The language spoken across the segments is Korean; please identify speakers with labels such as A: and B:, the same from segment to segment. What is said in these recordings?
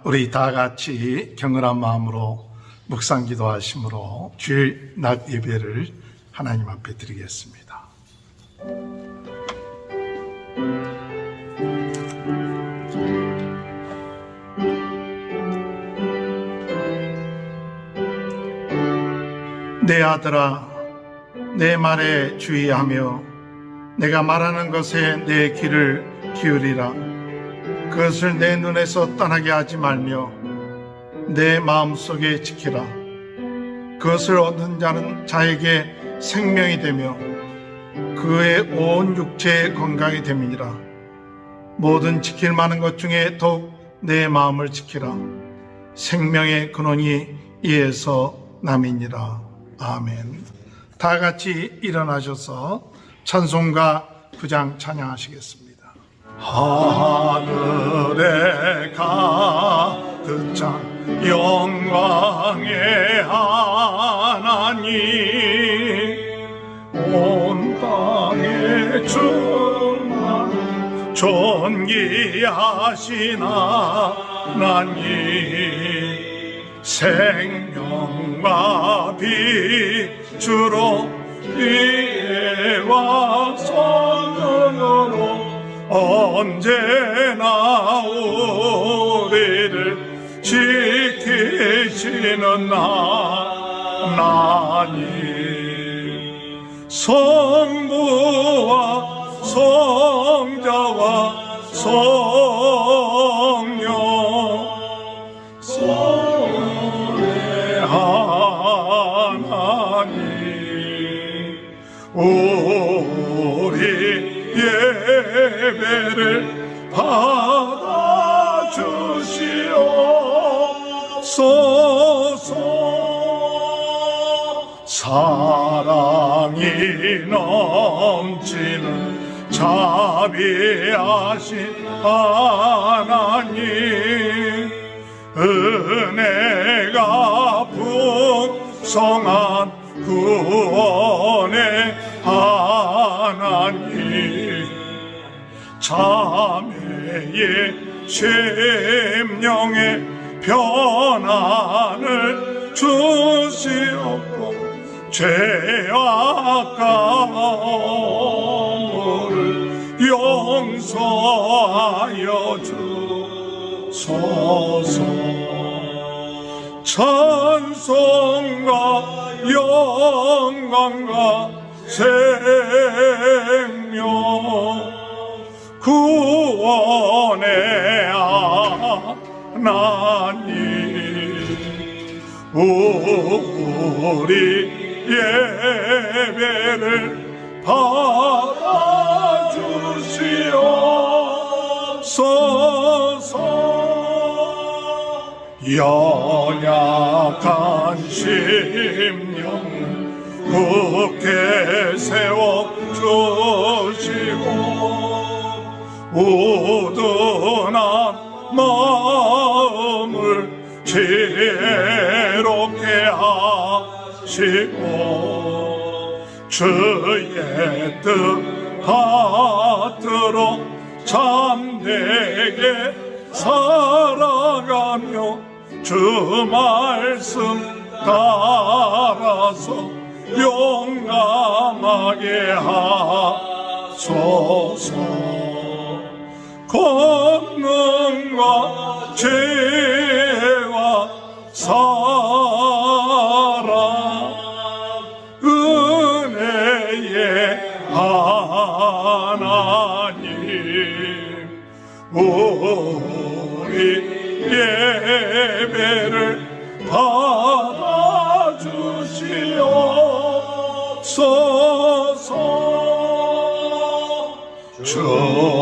A: 우리 다 같이 경건한 마음으로 묵상 기도하심으로 주일 낮 예배를 하나님 앞에 드리겠습니다. 내 아들아, 내 말에 주의하며 내가 말하는 것에 내 귀를 기울이라. 그것을 내 눈에서 떠나게 하지 말며 내 마음속에 지키라. 그것을 얻은 자는 자에게 생명이 되며 그의 온 육체의 건강이 됨이니라. 모든 지킬 만한 것 중에 더욱 내 마음을 지키라. 생명의 근원이 이에서 남이니라. 아멘. 다 같이 일어나셔서 찬송가 9장 찬양하시겠습니다. 하늘에 가득 찬 영광의 하나님, 온 땅에 충만한 존귀하신 하나님, 생명과 빛으로 지혜와 선언으로 언제나 우리를 지키시는 하나님, 성부와 성자와 성령 선의 하나님, 우리 예배를 받아주시옵소서. 사랑이 넘치는 자비하신 하나님, 은혜가 풍성한 구원의 하나님, 자매의 심령에 편안을 주시옵고 죄와 가물을 용서하여 주소서. 찬송과 영광과 생명, 구원의 하나님, 우리 예배를 받아주시옵소서. 연약한 심령 굳게 세워주시고 우둔한 마음을 지혜롭게 하시고 주의 뜻 받들어 참되게 살아가며 주 말씀 따라서 용감하게 하소서. 권능과 지혜와 사랑, 은혜의 하나님, 우리 예배를 받아주시옵소서. 주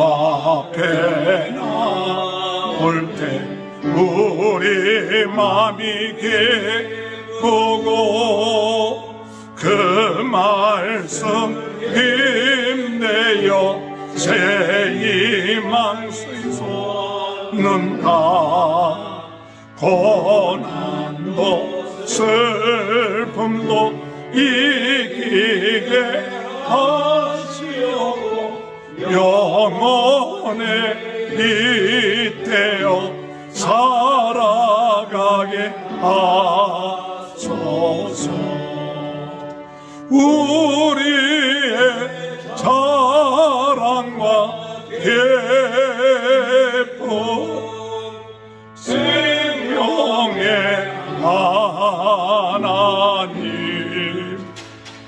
A: 앞에 나올 때 우리 맘이 기쁘고 그 말씀 힘내어 새 희망 솟는다. 고난도 슬픔도 이기게 하시옵고 영원에 잇대어 살아 하소서. 우리의 자랑과 기쁨 생명의 하나님,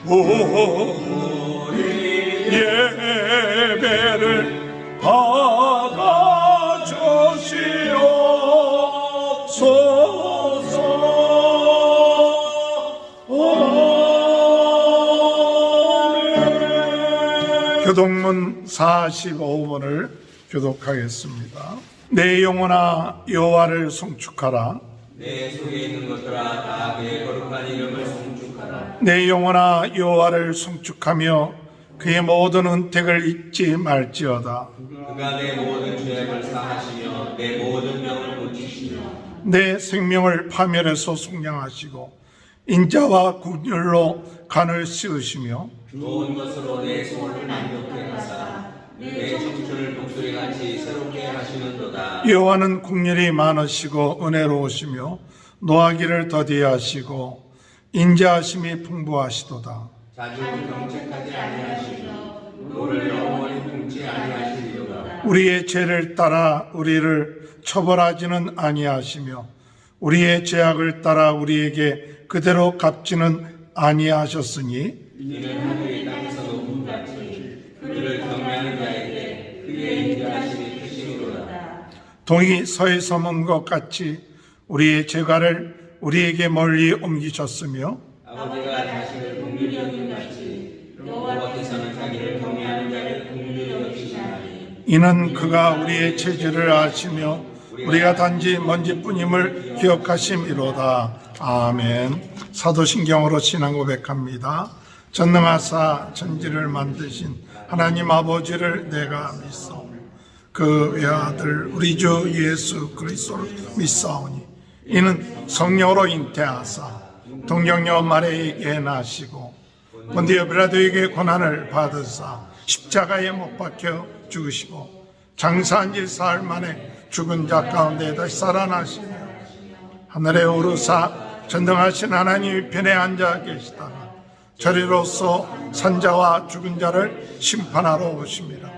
A: 우리 예배를 받아주시옵소서. 교독문 45번을 교독하겠습니다. 내 영혼아 여호와를 송축하라.
B: 내 속에 있는 것들아 다 그의 거룩한 이름을 송축하라.
A: 내 영혼아 여호와를 송축하며 그의 모든 은택을 잊지 말지어다.
B: 그가 내 모든 죄악을 사하시며 내 모든 병을 고치시며
A: 내 생명을 파멸해서 속량하시고 인자와 국률로 간을 씌우시며
B: 좋은 것으로 내 소원을 만족해 하사 내 청춘을 독수리같이 새롭게 하시는도다.
A: 여호와는 국률이 많으시고 은혜로우시며 노하기를 더디게 하시고 인자하심이 풍부하시도다.
B: 자주 경책하지 아니하시며 너를 영원히 품지 아니하시리로다.
A: 우리의 죄를 따라 우리를 처벌하지는 아니하시며 우리의 죄악을 따라 우리에게 그대로 갚지는 아니하셨으니
B: 이는 하늘의 땅에서 높은 같이 그를 경외하는 자에게 그의 인자하심이 크심이로다.
A: 동이 서에 서문 것 같이 우리의 죄가를 우리에게 멀리 옮기셨으며
B: 아버지가 자신을 긍휼히 여긴 같이 여호와께서는 자기를 경외하는 자를 긍휼히 여기시나니
A: 이는 그가 우리의 체질을 아시며 우리가 단지 먼지뿐임을 기억하심이로다. 아멘. 사도신경으로 신앙 고백합니다. 전능하사 천지를 만드신 하나님 아버지를 내가 믿사오며 그 외아들 우리 주 예수 그리스도를 믿사오니 이는 성령으로 잉태하사 동정녀 마리아에게 나시고 본디오 빌라도에게 고난을 받으사 십자가에 못 박혀 죽으시고 장사한 지 사흘 만에 죽은 자 가운데 다시 살아나시며 하늘에 오르사 전능하신 하나님 편에 앉아 계시다가 저리로서 산자와 죽은 자를 심판하러 오십니다.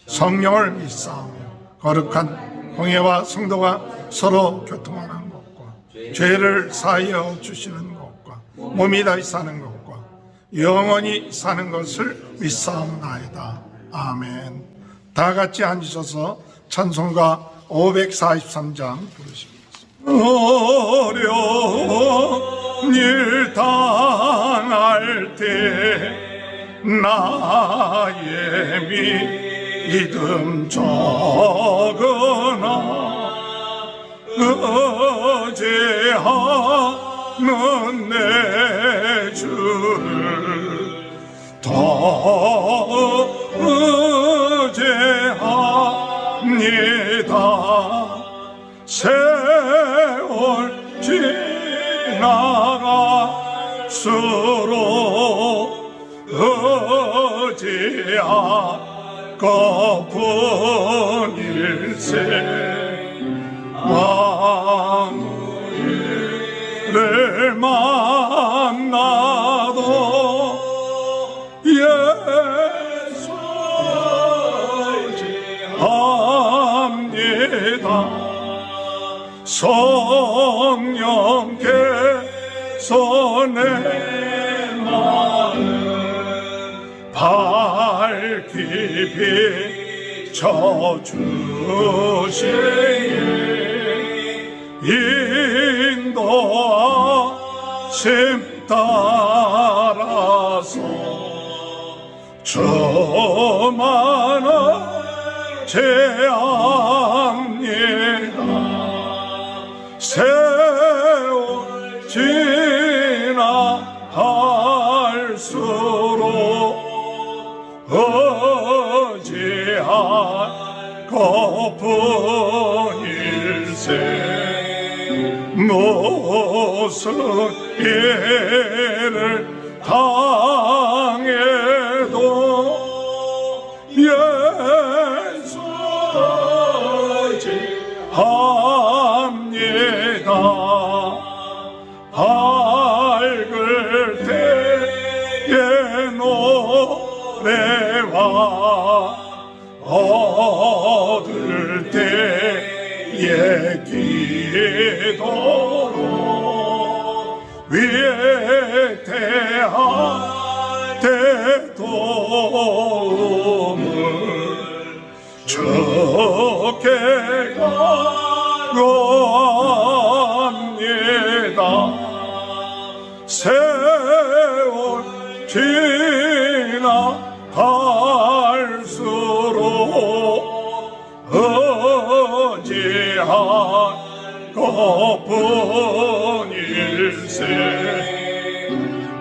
A: 성령을 믿사오며 거룩한 공예와 성도가 서로 교통하는 것과 죄를 사하여 주시는 것과 몸이 다시 사는 것과 영원히 사는 것을 믿사옵나이다. 아멘. 다 같이 앉으셔서 찬송가 543장 부르십니다. 어려운 일 당할 때 나의 믿음 적으나 의지하는 내 주를 더 의지합니다. 세월 지나갈수록 의지하고픈 일세 아무리를 만나도 예수 의지합니다. 성령께서 내 마음 밝히 비춰주시니 인도하심 따라서 저만은 제합니다. 세월 지나갈수록 의지하고픈 일세 무슨 일을 당해도 예수 의지합니다. 우리의 기도로 위대한 대도움을 주께 간구합니다. 세월 지나갈수록 의지할 것뿐일세.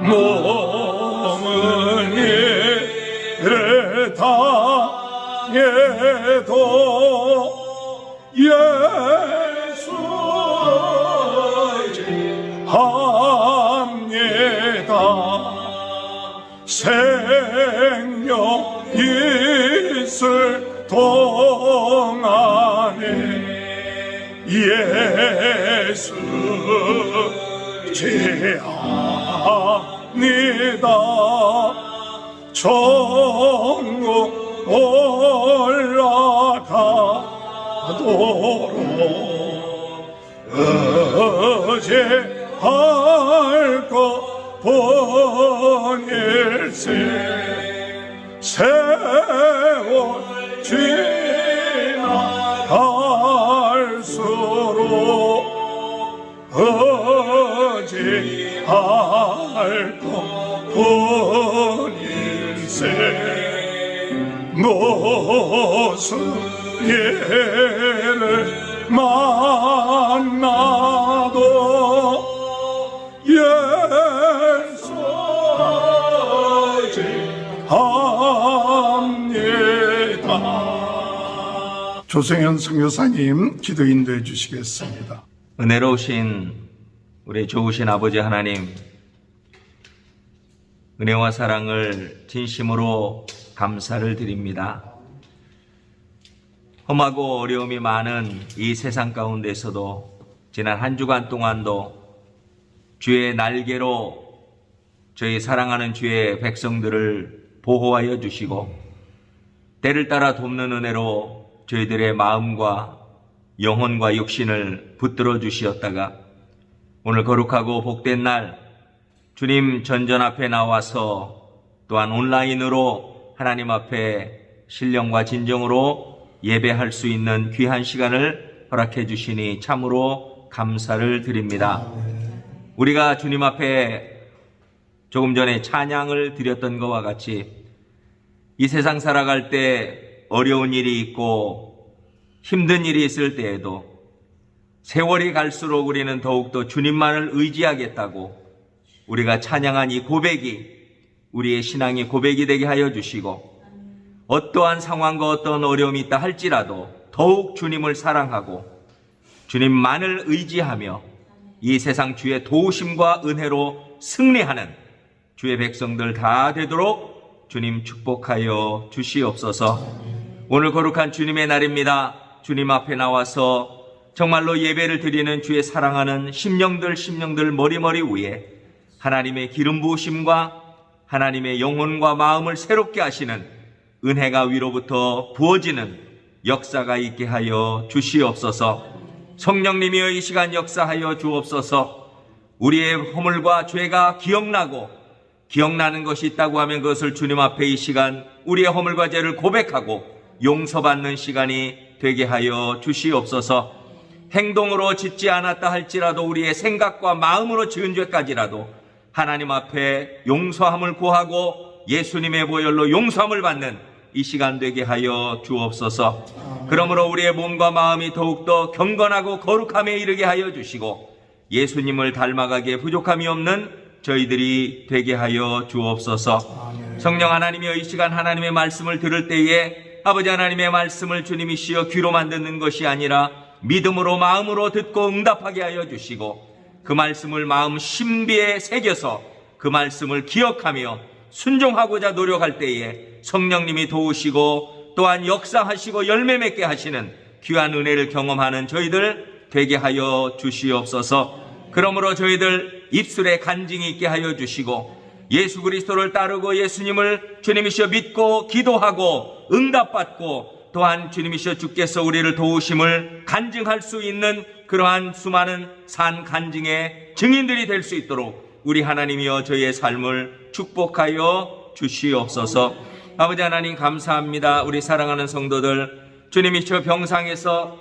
A: 몸은 이래 당해도 예수 의지합니다. 생명 있을 동안에 예수 의지합니다. 천국 올라가도록 의지할 것뿐일세. 세월 지나갈수록 의지할 것뿐일세. 무슨 일을 만나도 예수 의지합니다. 조성현 선교사님 기도 인도해 주시겠습니다.
C: 은혜로우신 우리 좋으신 아버지 하나님, 은혜와 사랑을 진심으로 감사를 드립니다. 험하고 어려움이 많은 이 세상 가운데서도 지난 한 주간 동안도 주의 날개로 저희 사랑하는 주의 백성들을 보호하여 주시고 때를 따라 돕는 은혜로 저희들의 마음과 영혼과 육신을 붙들어 주시었다가 오늘 거룩하고 복된 날 주님 전전 앞에 나와서 또한 온라인으로 하나님 앞에 신령과 진정으로 예배할 수 있는 귀한 시간을 허락해 주시니 참으로 감사를 드립니다. 우리가 주님 앞에 조금 전에 찬양을 드렸던 것과 같이 이 세상 살아갈 때 어려운 일이 있고 힘든 일이 있을 때에도 세월이 갈수록 우리는 더욱더 주님만을 의지하겠다고 우리가 찬양한 이 고백이 우리의 신앙의 고백이 되게 하여 주시고 어떠한 상황과 어떤 어려움이 있다 할지라도 더욱 주님을 사랑하고 주님만을 의지하며 이 세상 주의 도우심과 은혜로 승리하는 주의 백성들 다 되도록 주님 축복하여 주시옵소서. 오늘 거룩한 주님의 날입니다. 주님 앞에 나와서 정말로 예배를 드리는 주의 사랑하는 심령들 머리머리 위에 하나님의 기름 부으심과 하나님의 영혼과 마음을 새롭게 하시는 은혜가 위로부터 부어지는 역사가 있게 하여 주시옵소서. 성령님이여 이 시간 역사하여 주옵소서. 우리의 허물과 죄가 기억나는 것이 있다고 하면 그것을 주님 앞에 이 시간 우리의 허물과 죄를 고백하고 용서받는 시간이 되게 하여 주시옵소서. 행동으로 짓지 않았다 할지라도 우리의 생각과 마음으로 지은 죄까지라도 하나님 앞에 용서함을 구하고 예수님의 보혈로 용서함을 받는 이 시간 되게 하여 주옵소서. 그러므로 우리의 몸과 마음이 더욱더 경건하고 거룩함에 이르게 하여 주시고 예수님을 닮아가기에 부족함이 없는 저희들이 되게 하여 주옵소서. 성령 하나님이여 이 시간 하나님의 말씀을 들을 때에 아버지 하나님의 말씀을 주님이시여 귀로만 듣는 것이 아니라 믿음으로 마음으로 듣고 응답하게 하여 주시고 그 말씀을 마음 심비에 새겨서 그 말씀을 기억하며 순종하고자 노력할 때에 성령님이 도우시고 또한 역사하시고 열매 맺게 하시는 귀한 은혜를 경험하는 저희들 되게 하여 주시옵소서. 그러므로 저희들 입술에 간증이 있게 하여 주시고 예수 그리스도를 따르고 예수님을 주님이시여 믿고 기도하고 응답받고 또한 주님이시여 주께서 우리를 도우심을 간증할 수 있는 그러한 수많은 산 간증의 증인들이 될 수 있도록 우리 하나님이여 저희의 삶을 축복하여 주시옵소서. 아버지 하나님 감사합니다. 우리 사랑하는 성도들, 주님이시여 병상에서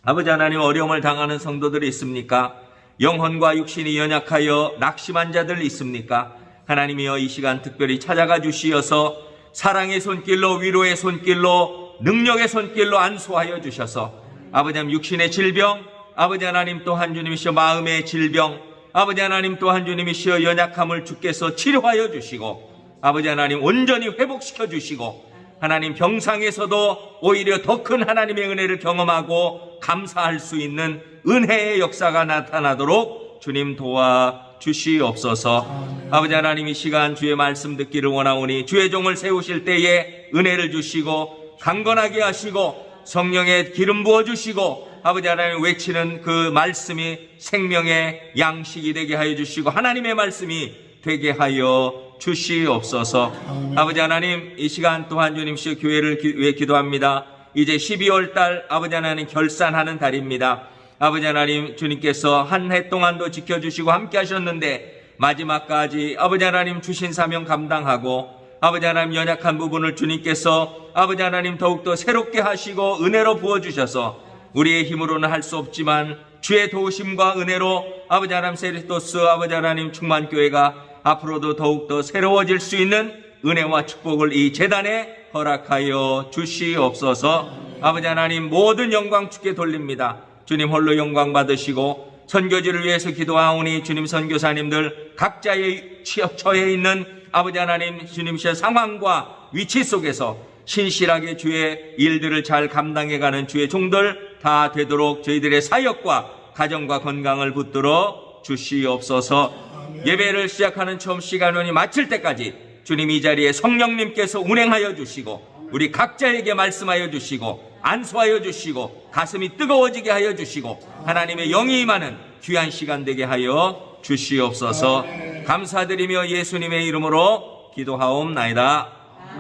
C: 아버지 하나님 어려움을 당하는 성도들이 있습니까? 영혼과 육신이 연약하여 낙심한 자들 있습니까? 하나님이여 이 시간 특별히 찾아가 주시어서 사랑의 손길로, 위로의 손길로, 능력의 손길로 안수하여 주셔서 아버지 하나님 육신의 질병, 아버지 하나님 또한 주님이시여 마음의 질병, 아버지 하나님 또한 주님이시여 연약함을 주께서 치료하여 주시고 아버지 하나님 온전히 회복시켜 주시고 하나님 병상에서도 오히려 더 큰 하나님의 은혜를 경험하고 감사할 수 있는 은혜의 역사가 나타나도록 주님 도와 주시옵소서. 아버지 하나님 이 시간 주의 말씀 듣기를 원하오니 주의 종을 세우실 때에 은혜를 주시고 강건하게 하시고 성령의 기름 부어주시고 아버지 하나님 외치는 그 말씀이 생명의 양식이 되게 하여 주시고 하나님의 말씀이 되게 하여 주시옵소서. 아버지 하나님 이 시간 또한 주님시여 교회를 위해 기도합니다. 이제 12월 달 아버지 하나님 결산하는 달입니다. 아버지 하나님 주님께서 한 해 동안도 지켜주시고 함께 하셨는데 마지막까지 아버지 하나님 주신 사명 감당하고 아버지 하나님 연약한 부분을 주님께서 아버지 하나님 더욱더 새롭게 하시고 은혜로 부어주셔서 우리의 힘으로는 할 수 없지만 주의 도우심과 은혜로 아버지 하나님 세리토스 아버지 하나님 충만교회가 앞으로도 더욱더 새로워질 수 있는 은혜와 축복을 이 재단에 허락하여 주시옵소서. 아버지 하나님 모든 영광 주께 돌립니다. 주님 홀로 영광 받으시고 선교지를 위해서 기도하오니 주님 선교사님들 각자의 처해 있는 아버지 하나님 주님의 상황과 위치 속에서 신실하게 주의 일들을 잘 감당해가는 주의 종들 다 되도록 저희들의 사역과 가정과 건강을 붙들어 주시옵소서. 예배를 시작하는 처음 시간원이 마칠 때까지 주님 이 자리에 성령님께서 운행하여 주시고 우리 각자에게 말씀하여 주시고 안수하여 주시고 가슴이 뜨거워지게 하여 주시고 하나님의 영이 임하는 귀한 시간 되게 하여 주시옵소서. 감사드리며 예수님의 이름으로 기도하옵나이다.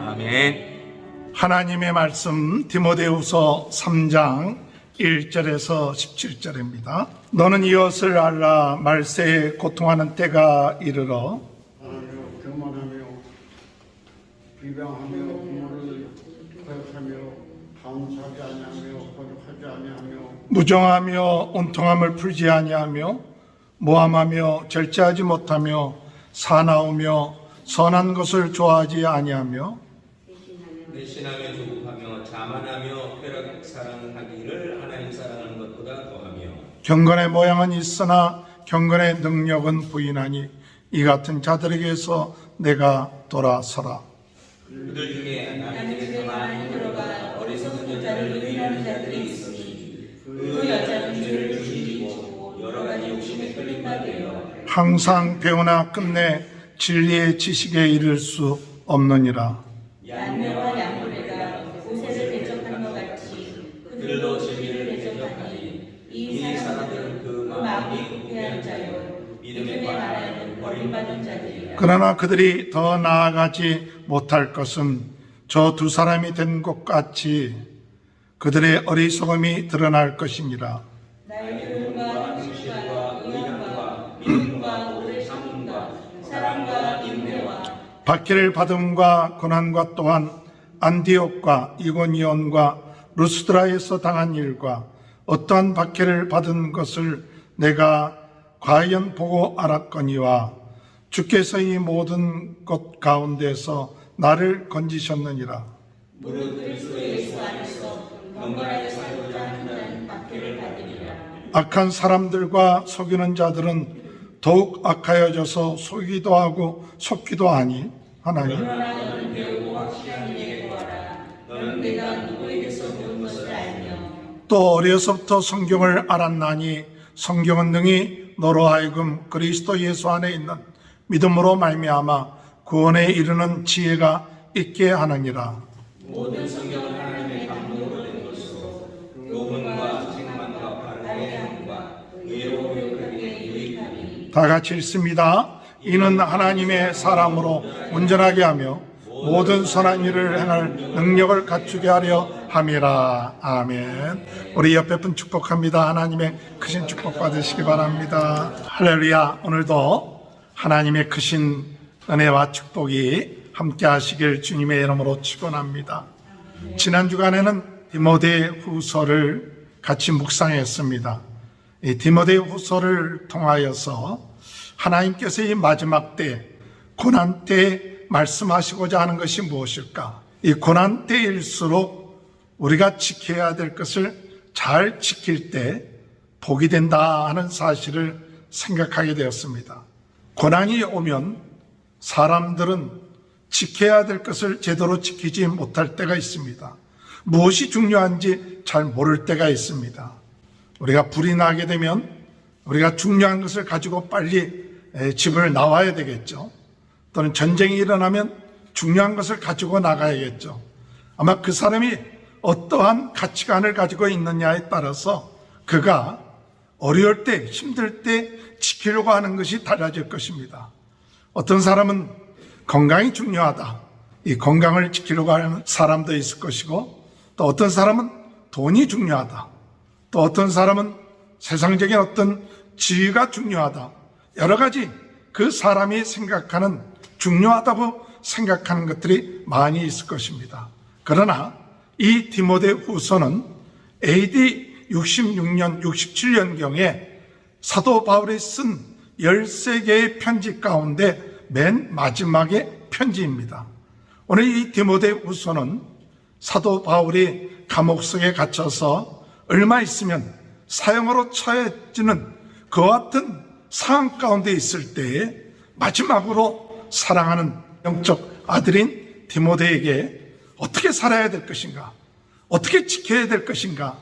C: 아멘.
A: 하나님의 말씀 디모데후서 3장 1절에서 17절입니다. 너는 이것을 알라. 말세에 고통하는 때가 이르러
D: 교만하며 비방하며 부모를 거역하며 감사하지 아니하며 거룩하지 아니하며
A: 무정하며 온통함을 풀지 아니하며 모함하며 절제하지 못하며 사나우며 선한 것을 좋아하지 아니하며
C: 대신하며 조급하며 자만하며 쾌락 사랑하기를 하나님 사랑하는 것보다 더하며
A: 경건의 모양은 있으나 경건의 능력은 부인하니 이 같은 자들에게서 내가 돌아서라.
C: 그들 중에
B: 나는 집에 많이 들어가 어리석은 여자를 의인하는 자들이 있으니 그 여자는 죄를 죽이고 여러 가지 욕심에 끌린 바 되어
A: 항상 배우나 끝내 진리의 지식에 이를 수 없느니라.
B: 양매와 양고래가 고새를 대적하는 것 같이 그들도 진리를 대적하니 이 사람들은 그 마음이 부패한 자요 믿음의 말하여는 버림받은 자들이라.
A: 그러나 그들이 더 나아가지 못할 것은 저 두 사람이 된 것 같이 그들의 어리석음이 드러날 것이니라.
B: 나의 교훈과 행실과 의함과 믿음과 오래 참음과 사랑과 인내와
A: 박해를 받음과 고난과 또한 안디옥과 이고니온과 루스드라에서 당한 일과 어떠한 박해를 받은 것을 내가 과연 보고 알았거니와 주께서 이 모든 것 가운데서 나를 건지셨느니라.
B: 무릇 그리스도 예수 안에서 경건하게 살고자 하는 자는 박해를 받으리라.
A: 악한 사람들과 속이는 자들은 더욱 악하여져서 속이기도 하고 속기도 하니 하나님.
B: 그러나 너는 배우고 확실한 일에 구하라. 너는 내가 누구에게서 배운 것을 알며
A: 또 어려서부터 성경을 알았나니 성경은 능히 너로 하여금 그리스도 예수 안에 있는 믿음으로 말미암아 구원에 이르는 지혜가 있게 하느니라.
B: 모든 성경은 하나님의 감동으로 된 것으로 교훈과 책망과 바르게 함과 의로 교육하기에 유익하니
A: 다 같이 읽습니다. 이는 하나님의 사람으로 온전하게 하며 모든 선한 일을 행할 능력을 갖추게 하려 함이라. 아멘. 우리 옆에 분 축복합니다. 하나님의 크신 축복 받으시기 바랍니다. 할렐루야. 오늘도 하나님의 크신 은혜와 축복이 함께 하시길 주님의 이름으로 축원합니다. 지난 주간에는 디모데후서를 같이 묵상했습니다. 이 디모데후서를 통하여서 하나님께서 이 마지막 때, 고난 때 말씀하시고자 하는 것이 무엇일까? 이 고난 때일수록 우리가 지켜야 될 것을 잘 지킬 때 복이 된다 하는 사실을 생각하게 되었습니다. 고난이 오면 사람들은 지켜야 될 것을 제대로 지키지 못할 때가 있습니다. 무엇이 중요한지 잘 모를 때가 있습니다. 우리가 불이 나게 되면 우리가 중요한 것을 가지고 빨리 집을 나와야 되겠죠. 또는 전쟁이 일어나면 중요한 것을 가지고 나가야겠죠. 아마 그 사람이 어떠한 가치관을 가지고 있느냐에 따라서 그가 어려울 때, 힘들 때 지키려고 하는 것이 달라질 것입니다. 어떤 사람은 건강이 중요하다. 이 건강을 지키려고 하는 사람도 있을 것이고, 또 어떤 사람은 돈이 중요하다. 또 어떤 사람은 세상적인 어떤 지위가 중요하다. 여러 가지 그 사람이 생각하는 중요하다고 생각하는 것들이 많이 있을 것입니다. 그러나 이 디모데후서는 AD 66년, 67년경에 사도 바울이 쓴 13개의 편지 가운데 맨 마지막의 편지입니다. 오늘 이 디모데후서는 사도 바울이 감옥 속에 갇혀서 얼마 있으면 사형으로 처해지는 그와 같은 상황 가운데 있을 때에 마지막으로 사랑하는 영적 아들인 디모데에게 어떻게 살아야 될 것인가, 어떻게 지켜야 될 것인가,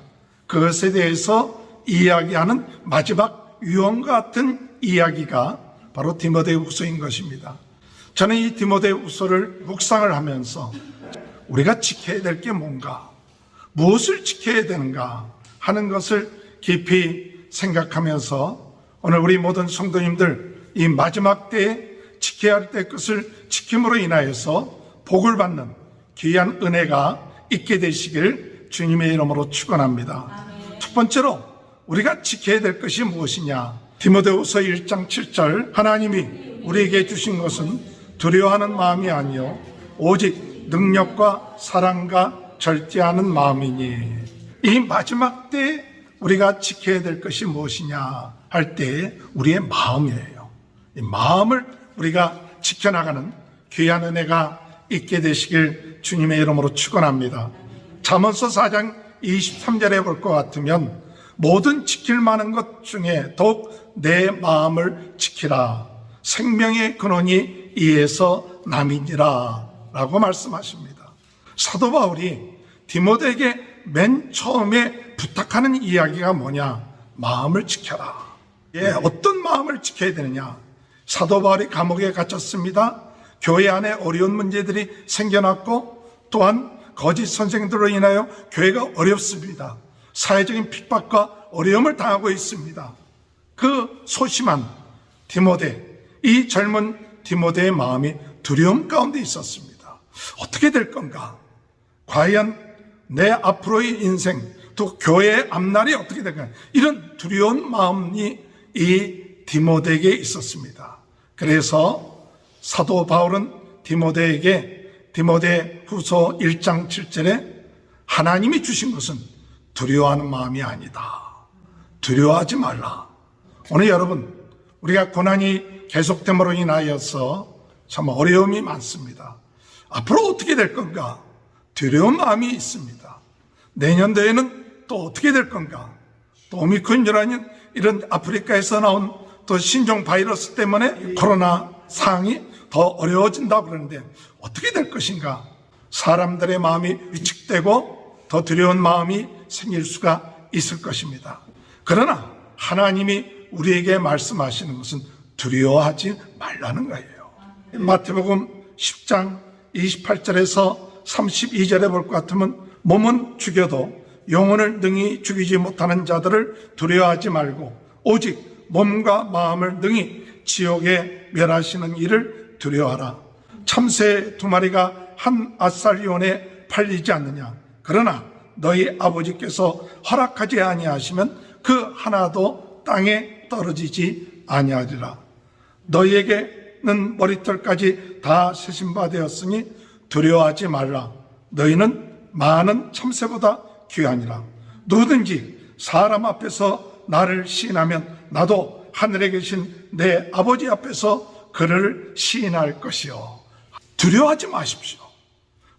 A: 그것에 대해서 이야기하는 마지막 유언과 같은 이야기가 바로 디모데후서인 것입니다. 저는 이 디모데후서를 묵상을 하면서 우리가 지켜야 될 게 뭔가, 무엇을 지켜야 되는가 하는 것을 깊이 생각하면서 오늘 우리 모든 성도님들 이 마지막 때에 지켜야 할 때 것을 지킴으로 인하여서 복을 받는 귀한 은혜가 있게 되시길 주님의 이름으로 축원합니다. 첫 번째로 우리가 지켜야 될 것이 무엇이냐? 디모데후서 1장 7절 하나님이 우리에게 주신 것은 두려워하는 마음이 아니요 오직 능력과 사랑과 절제하는 마음이니. 이 마지막 때에 우리가 지켜야 될 것이 무엇이냐 할 때 우리의 마음이에요. 이 마음을 우리가 지켜나가는 귀한 은혜가 있게 되시길 주님의 이름으로 축원합니다. 잠언서 4장 23절에 볼 것 같으면 모든 지킬 만한 것 중에 더욱 내 마음을 지키라. 생명의 근원이 이에서 남이니라 라고 말씀하십니다. 사도 바울이 디모데에게 맨 처음에 부탁하는 이야기가 뭐냐? 마음을 지켜라. 어떤 마음을 지켜야 되느냐? 사도 바울이 감옥에 갇혔습니다. 교회 안에 어려운 문제들이 생겨났고 또한 거짓 선생들로 인하여 교회가 어렵습니다. 사회적인 핍박과 어려움을 당하고 있습니다. 그 소심한 디모데, 이 젊은 디모데의 마음이 두려움 가운데 있었습니다. 어떻게 될 건가? 과연 내 앞으로의 인생, 또 교회의 앞날이 어떻게 될까? 이런 두려운 마음이 이 디모데에게 있었습니다. 그래서 사도 바울은 디모데에게 디모데후서 1장 7절에 하나님이 주신 것은 두려워하는 마음이 아니다. 두려워하지 말라. 오늘 여러분, 우리가 고난이 계속됨으로 인하여서 참 어려움이 많습니다. 앞으로 어떻게 될 건가? 두려운 마음이 있습니다. 내년도에는 또 어떻게 될 건가? 또 오미크론이라는 이런 아프리카에서 나온 또 신종 바이러스 때문에 코로나 상황이 더 어려워진다고 그러는데 어떻게 될 것인가? 사람들의 마음이 위축되고 더 두려운 마음이 생길 수가 있을 것입니다. 그러나 하나님이 우리에게 말씀하시는 것은 두려워하지 말라는 거예요. 마태복음 10장 28절에서 32절에 볼 것 같으면 몸은 죽여도 영혼을 능히 죽이지 못하는 자들을 두려워하지 말고 오직 몸과 마음을 능히 지옥에 멸하시는 이를 두려워하라. 참새 2마리가 한 아살리온에 팔리지 않느냐? 그러나 너희 아버지께서 허락하지 아니하시면 그 하나도 땅에 떨어지지 아니하리라. 너희에게는 머리털까지 다 세신 바 되었으니 두려워하지 말라. 너희는 많은 참새보다 귀하니라. 누구든지 사람 앞에서 나를 시인하면 나도 하늘에 계신 내 아버지 앞에서 그를 시인할 것이요. 두려워하지 마십시오.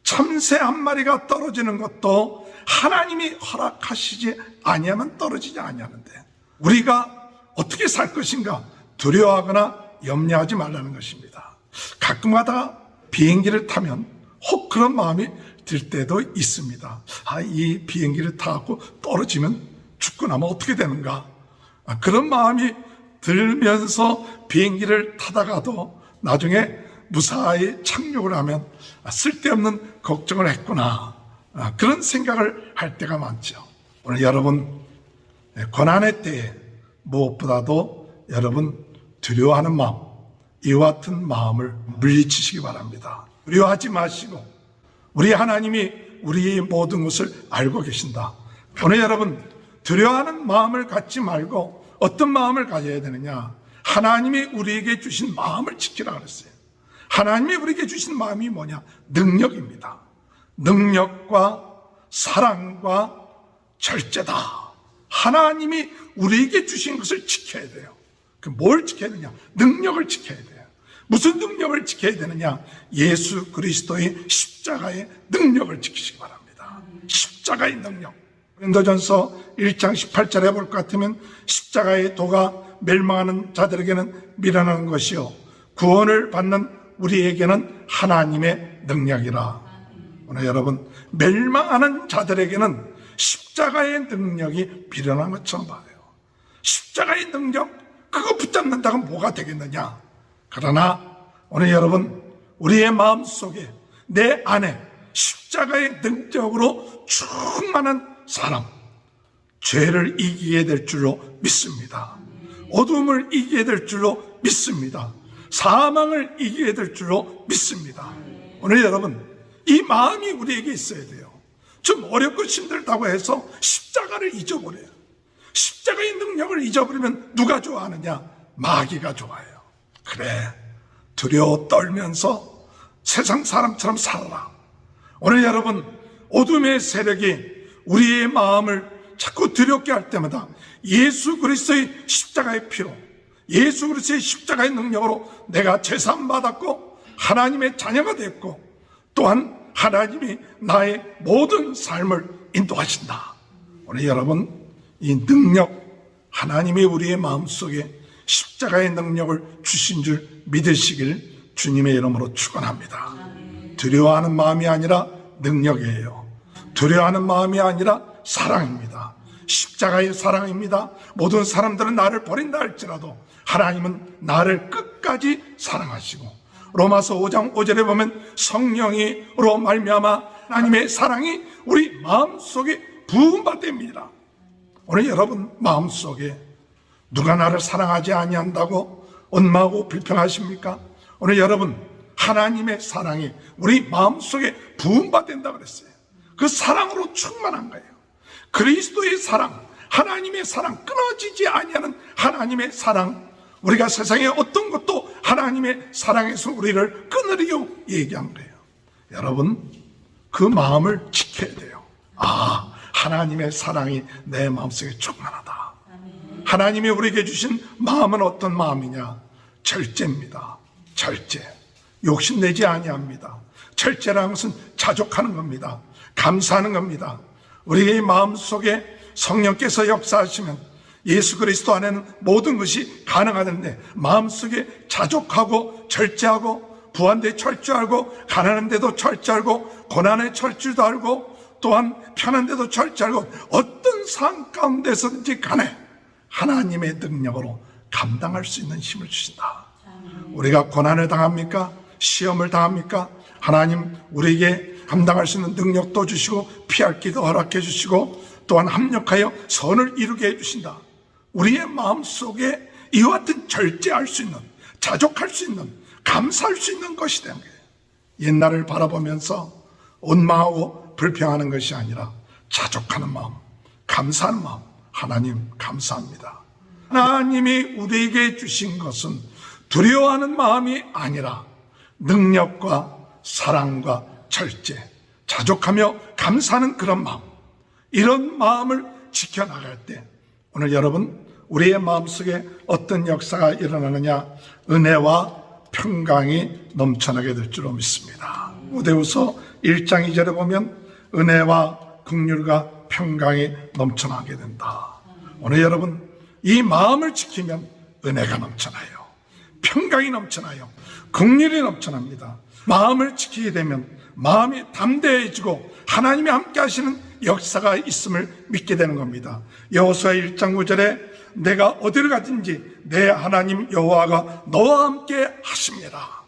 A: 참새 한 마리가 떨어지는 것도 하나님이 허락하시지 아니하면 떨어지지 아니하는데 우리가 어떻게 살 것인가 두려워하거나 염려하지 말라는 것입니다. 가끔가다 비행기를 타면 혹 그런 마음이 들 때도 있습니다. 이 비행기를 타고 떨어지면 죽고 나면 어떻게 되는가? 그런 마음이 들면서 비행기를 타다가도 나중에 무사히 착륙을 하면 쓸데없는 걱정을 했구나. 그런 생각을 할 때가 많죠. 오늘 여러분 고난의 때에 무엇보다도 여러분 두려워하는 마음, 이와 같은 마음을 물리치시기 바랍니다. 두려워하지 마시고 우리 하나님이 우리의 모든 것을 알고 계신다. 오늘 여러분 두려워하는 마음을 갖지 말고 어떤 마음을 가져야 되느냐? 하나님이 우리에게 주신 마음을 지키라 그랬어요. 하나님이 우리에게 주신 마음이 뭐냐? 능력입니다. 능력과 사랑과 절제다. 하나님이 우리에게 주신 것을 지켜야 돼요. 뭘 지켜야 되냐? 능력을 지켜야 돼요. 무슨 능력을 지켜야 되느냐? 예수 그리스도의 십자가의 능력을 지키시기 바랍니다. 십자가의 능력. 고린도전서 1장 18절에 볼 것 같으면 십자가의 도가 멸망하는 자들에게는 미련한 것이요 구원을 받는 우리에게는 하나님의 능력이라. 오늘 여러분 멸망하는 자들에게는 십자가의 능력이 미련한 것처럼 봐요. 십자가의 능력 그거 붙잡는다고 뭐가 되겠느냐? 그러나 오늘 여러분 우리의 마음속에 내 안에 십자가의 능력으로 충만한 사람, 죄를 이기게 될 줄로 믿습니다. 어둠을 이기게 될 줄로 믿습니다. 사망을 이기게 될 줄로 믿습니다. 오늘 여러분 이 마음이 우리에게 있어야 돼요. 좀 어렵고 힘들다고 해서 십자가를 잊어버려요. 십자가의 능력을 잊어버리면 누가 좋아하느냐? 마귀가 좋아해요. 그래, 두려워 떨면서 세상 사람처럼 살아라. 오늘 여러분 어둠의 세력이 우리의 마음을 자꾸 두렵게 할 때마다 예수 그리스도의 십자가의 피로, 예수 그리스도의 십자가의 능력으로 내가 제사함 받았고 하나님의 자녀가 됐고 또한 하나님이 나의 모든 삶을 인도하신다. 오늘 여러분 이 능력, 하나님이 우리의 마음속에 십자가의 능력을 주신 줄 믿으시길 주님의 이름으로 축원합니다. 두려워하는 마음이 아니라 능력이에요. 두려워하는 마음이 아니라 사랑입니다. 십자가의 사랑입니다. 모든 사람들은 나를 버린다 할지라도 하나님은 나를 끝까지 사랑하시고 로마서 5장 5절에 보면 성령으로 말미암아 하나님의 사랑이 우리 마음속에 부음받습니다. 오늘 여러분 마음속에 누가 나를 사랑하지 아니한다고 원망하고 불평하십니까? 오늘 여러분 하나님의 사랑이 우리 마음속에 부음받는다 그랬어요. 그 사랑으로 충만한 거예요. 그리스도의 사랑, 하나님의 사랑, 끊어지지 아니하는 하나님의 사랑. 우리가 세상에 어떤 것도 하나님의 사랑에서 우리를 끊으려고 얘기한 거예요. 여러분 그 마음을 지켜야 돼요. 하나님의 사랑이 내 마음속에 충만하다. 하나님이 우리에게 주신 마음은 어떤 마음이냐? 절제입니다. 절제. 욕심내지 아니합니다. 절제라는 것은 자족하는 겁니다. 감사하는 겁니다. 우리의 마음속에 성령께서 역사하시면 예수 그리스도 안에는 모든 것이 가능하는데 마음속에 자족하고 절제하고 부한데 철저하고 가난한데도 철저하고 고난에 철저도 알고 또한 편한데도 철저하고 어떤 상황 가운데서든지 간에 하나님의 능력으로 감당할 수 있는 힘을 주신다. 우리가 고난을 당합니까? 시험을 당합니까? 하나님 우리에게 감당할 수 있는 능력도 주시고 피할 길도 허락해 주시고 또한 합력하여 선을 이루게 해주신다. 우리의 마음속에 이와 같은 절제할 수 있는, 자족할 수 있는, 감사할 수 있는 것이 되는 거예요. 옛날을 바라보면서 원망하고 불평하는 것이 아니라 자족하는 마음, 감사하는 마음. 하나님 감사합니다. 하나님이 우리에게 주신 것은 두려워하는 마음이 아니라 능력과 사랑과 절제, 자족하며 감사하는 그런 마음, 이런 마음을 지켜나갈 때 오늘 여러분 우리의 마음속에 어떤 역사가 일어나느냐? 은혜와 평강이 넘쳐나게 될 줄로 믿습니다. 디모데후서 1장 2절에 보면 은혜와 긍휼과 평강이 넘쳐나게 된다. 오늘 여러분 이 마음을 지키면 은혜가 넘쳐나요, 평강이 넘쳐나요, 긍휼이 넘쳐납니다. 마음을 지키게 되면 마음이 담대해지고 하나님이 함께 하시는 역사가 있음을 믿게 되는 겁니다. 여호수아 1장 9절에 내가 어디를 가든지 내 하나님 여호와가 너와 함께 하십니다.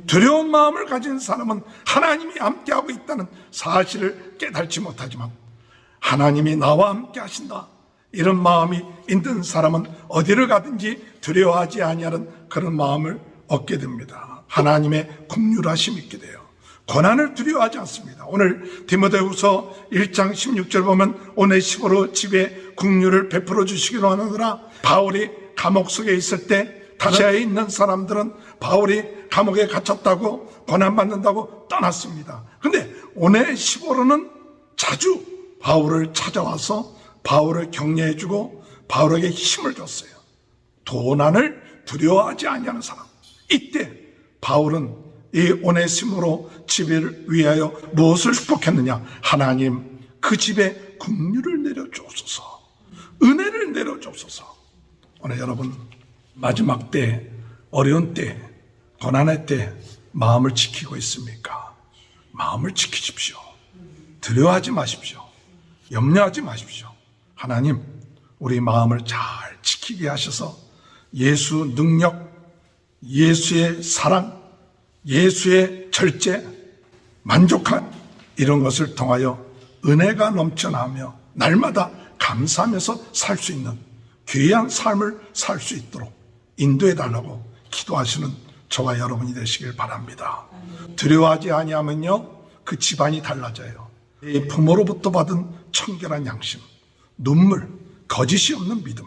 A: 두려운 마음을 가진 사람은 하나님이 함께하고 있다는 사실을 깨닫지 못하지만 하나님이 나와 함께 하신다, 이런 마음이 있는 사람은 어디를 가든지 두려워하지 아니하는 그런 마음을 얻게 됩니다. 하나님의 긍휼하심이 있게 돼요. 고난을 두려워하지 않습니다. 오늘 디모데후서 1장 16절 보면 오네시모로 집에 긍휼을 베풀어 주시기로 하느라 바울이 감옥 속에 있을 때 다시아에 있는 사람들은 바울이 감옥에 갇혔다고 고난받는다고 떠났습니다. 근데 오네시모로는 자주 바울을 찾아와서 바울을 격려해주고 바울에게 힘을 줬어요. 도난을 두려워하지 아니하는 사람. 이때 바울은 이 오네시모로 집을 위하여 무엇을 축복했느냐? 하나님 그 집에 긍휼을 내려주옵소서, 은혜를 내려주옵소서. 오늘 여러분 마지막 때, 어려운 때, 고난의 때 마음을 지키고 있습니까? 마음을 지키십시오. 두려워하지 마십시오. 염려하지 마십시오. 하나님 우리 마음을 잘 지키게 하셔서 예수 능력, 예수의 사랑, 예수의 절제, 만족한 이런 것을 통하여 은혜가 넘쳐나며 날마다 감사하면서 살 수 있는 귀한 삶을 살 수 있도록 인도해 달라고 기도하시는 저와 여러분이 되시길 바랍니다. 두려워하지 아니하면요 그 집안이 달라져요. 이 부모로부터 받은 청결한 양심, 눈물, 거짓이 없는 믿음,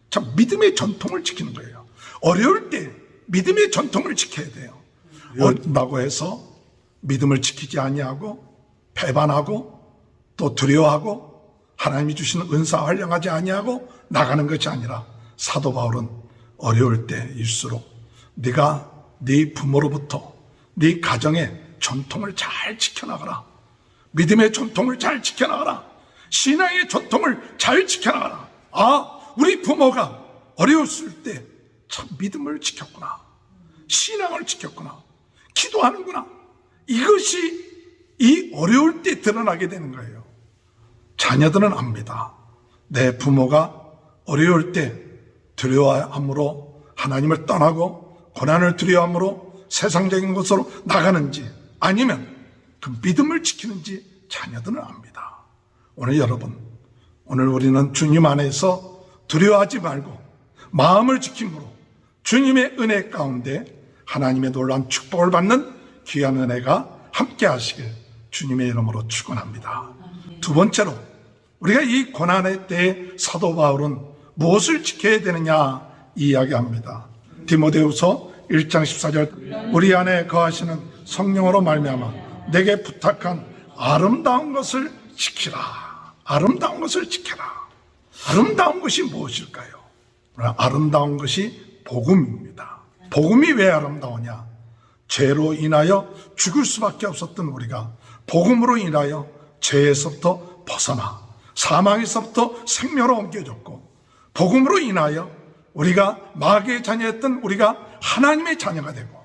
A: 참 믿음의 전통을 지키는 거예요. 어려울 때 믿음의 전통을 지켜야 돼요. 어렵다고 해서 믿음을 지키지 아니하고 배반하고 또 두려워하고 하나님이 주시는 은사 활용하지 아니하고 나가는 것이 아니라 사도 바울은 어려울 때일수록 네가 네 부모로부터 네 가정의 전통을 잘 지켜나가라, 믿음의 전통을 잘 지켜나가라, 신앙의 전통을 잘 지켜나가라. 아, 우리 부모가 어려웠을 때 참 믿음을 지켰구나, 신앙을 지켰구나, 기도하는구나. 이것이 이 어려울 때 드러나게 되는 거예요. 자녀들은 압니다. 내 부모가 어려울 때 두려워함으로 하나님을 떠나고 고난을 두려워함으로 세상적인 것으로 나가는지 아니면 그 믿음을 지키는지 자녀들은 압니다. 오늘 여러분, 오늘 우리는 주님 안에서 두려워하지 말고 마음을 지킴으로 주님의 은혜 가운데 하나님의 놀라운 축복을 받는 귀한 은혜가 함께 하시길 주님의 이름으로 축원합니다. 두 번째로 우리가 이 고난의 때에 사도 바울은 무엇을 지켜야 되느냐 이야기합니다. 디모데후서 1장 14절 우리 안에 거하시는 성령으로 말미암아 내게 부탁한 아름다운 것을 지키라. 아름다운 것을 지켜라. 아름다운 것이 무엇일까요? 아름다운 것이 복음입니다. 복음이 왜 아름다우냐? 죄로 인하여 죽을 수밖에 없었던 우리가 복음으로 인하여 죄에서부터 벗어나 사망에서부터 생명으로 옮겨졌고 복음으로 인하여 우리가 마귀의 자녀였던 우리가 하나님의 자녀가 되고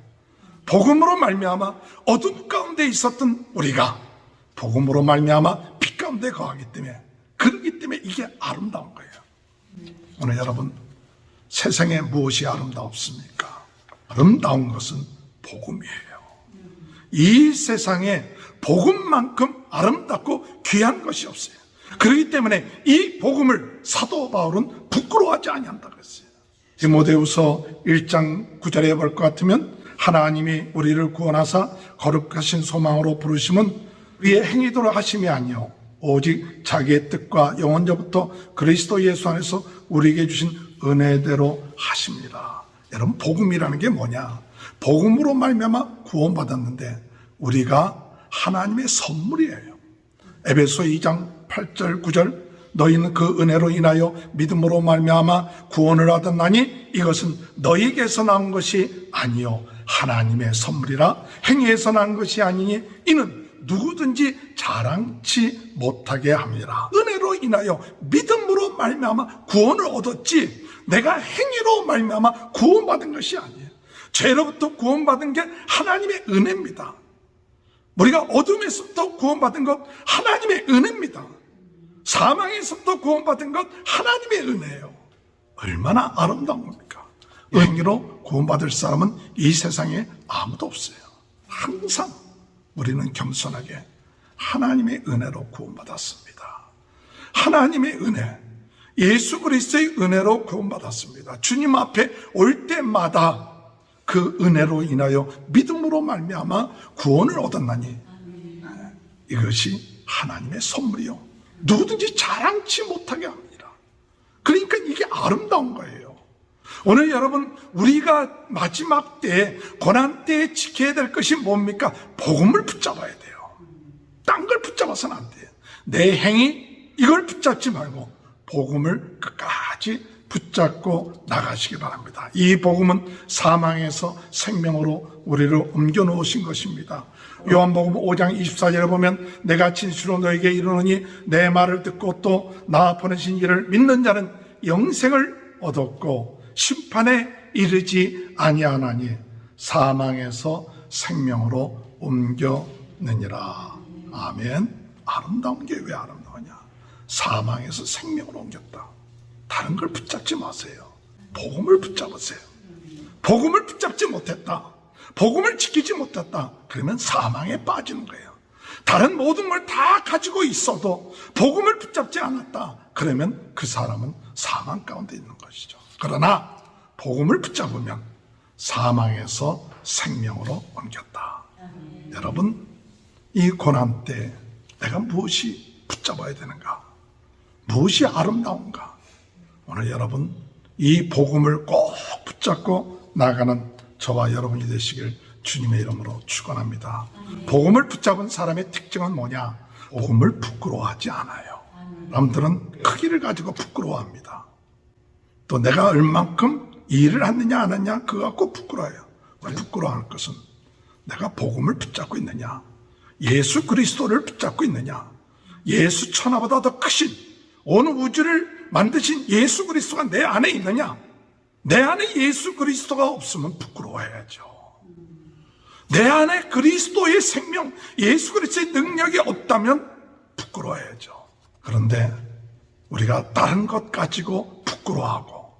A: 복음으로 말미암아 어둠 가운데 있었던 우리가 복음으로 말미암아 빛 가운데 거하기 때문에 그렇기 때문에 이게 아름다운 거예요. 오늘 여러분 세상에 무엇이 아름답습니까? 아름다운 것은 복음이에요. 이 세상에 복음만큼 아름답고 귀한 것이 없어요. 그렇기 때문에 이 복음을 사도 바울은 부끄러워하지 아니한다 그랬어요. 디모데후서 1장 9절에 볼 것 같으면 하나님이 우리를 구원하사 거룩하신 소망으로 부르심은 우리의 행위대로 하심이 아니요 오직 자기의 뜻과 영원전부터 그리스도 예수 안에서 우리에게 주신 은혜대로 하십니다. 여러분, 복음이라는 게 뭐냐? 복음으로 말미암아 구원받았는데 우리가 하나님의 선물이에요. 에베소 2장 8절 9절 너희는 그 은혜로 인하여 믿음으로 말미암아 구원을 얻었나니 이것은 너희에게서 나온 것이 아니요 하나님의 선물이라. 행위에서 난 것이 아니니 이는 누구든지 자랑치 못하게 합니다. 은혜로 인하여 믿음으로 말미암아 구원을 얻었지 내가 행위로 말미암아 구원받은 것이 아니에요. 죄로부터 구원받은 게 하나님의 은혜입니다. 우리가 어둠에서부터 구원받은 것 하나님의 은혜입니다. 사망에서부터 구원받은 것 하나님의 은혜예요. 얼마나 아름다운 겁니까? 행위로 구원받을 사람은 이 세상에 아무도 없어요. 항상 우리는 겸손하게 하나님의 은혜로 구원받았습니다. 하나님의 은혜, 예수 그리스도의 은혜로 구원받았습니다. 주님 앞에 올 때마다 그 은혜로 인하여 믿음으로 말미암아 구원을 얻었나니 이것이 하나님의 선물이요 누구든지 자랑치 못하게 합니다. 그러니까 이게 아름다운 거예요. 오늘 여러분, 우리가 마지막 때에 고난 때에 지켜야 될 것이 뭡니까? 복음을 붙잡아야 돼요. 딴 걸 붙잡아서는 안 돼요. 내 행위 이걸 붙잡지 말고 복음을 끝까지 붙잡고 나가시기 바랍니다. 이 복음은 사망에서 생명으로 우리를 옮겨 놓으신 것입니다. 요한복음 5장 24절에 보면 내가 진실로 너에게 이르노니 내 말을 듣고 또 나 보내신 이를 믿는 자는 영생을 얻었고 심판에 이르지 아니하나니 사망에서 생명으로 옮겨느니라. 아멘. 아름다운 게 왜 아름다우냐? 사망에서 생명으로 옮겼다. 다른 걸 붙잡지 마세요. 복음을 붙잡으세요. 복음을 붙잡지 못했다. 복음을 지키지 못했다. 그러면 사망에 빠지는 거예요. 다른 모든 걸 다 가지고 있어도 복음을 붙잡지 않았다. 그러면 그 사람은 사망 가운데 있는 것이죠. 그러나 복음을 붙잡으면 사망에서 생명으로 옮겼다. 여러분, 이 고난 때 내가 무엇이 붙잡아야 되는가? 무엇이 아름다운가? 오늘 여러분, 이 복음을 꼭 붙잡고 나가는 저와 여러분이 되시길 주님의 이름으로 축원합니다. 복음을 붙잡은 사람의 특징은 뭐냐? 복음을 부끄러워하지 않아요. 남들은 크기를 가지고 부끄러워합니다. 또 내가 얼만큼 일을 했느냐 안 했느냐 그거 갖고 부끄러워요. 부끄러워할 것은 내가 복음을 붙잡고 있느냐, 예수 그리스도를 붙잡고 있느냐, 예수 천하보다 더 크신 온 우주를 만드신 예수 그리스도가 내 안에 있느냐. 내 안에 예수 그리스도가 없으면 부끄러워해야죠. 내 안에 그리스도의 생명, 예수 그리스도의 능력이 없다면 부끄러워해야죠. 그런데 우리가 다른 것 가지고 부끄러워하고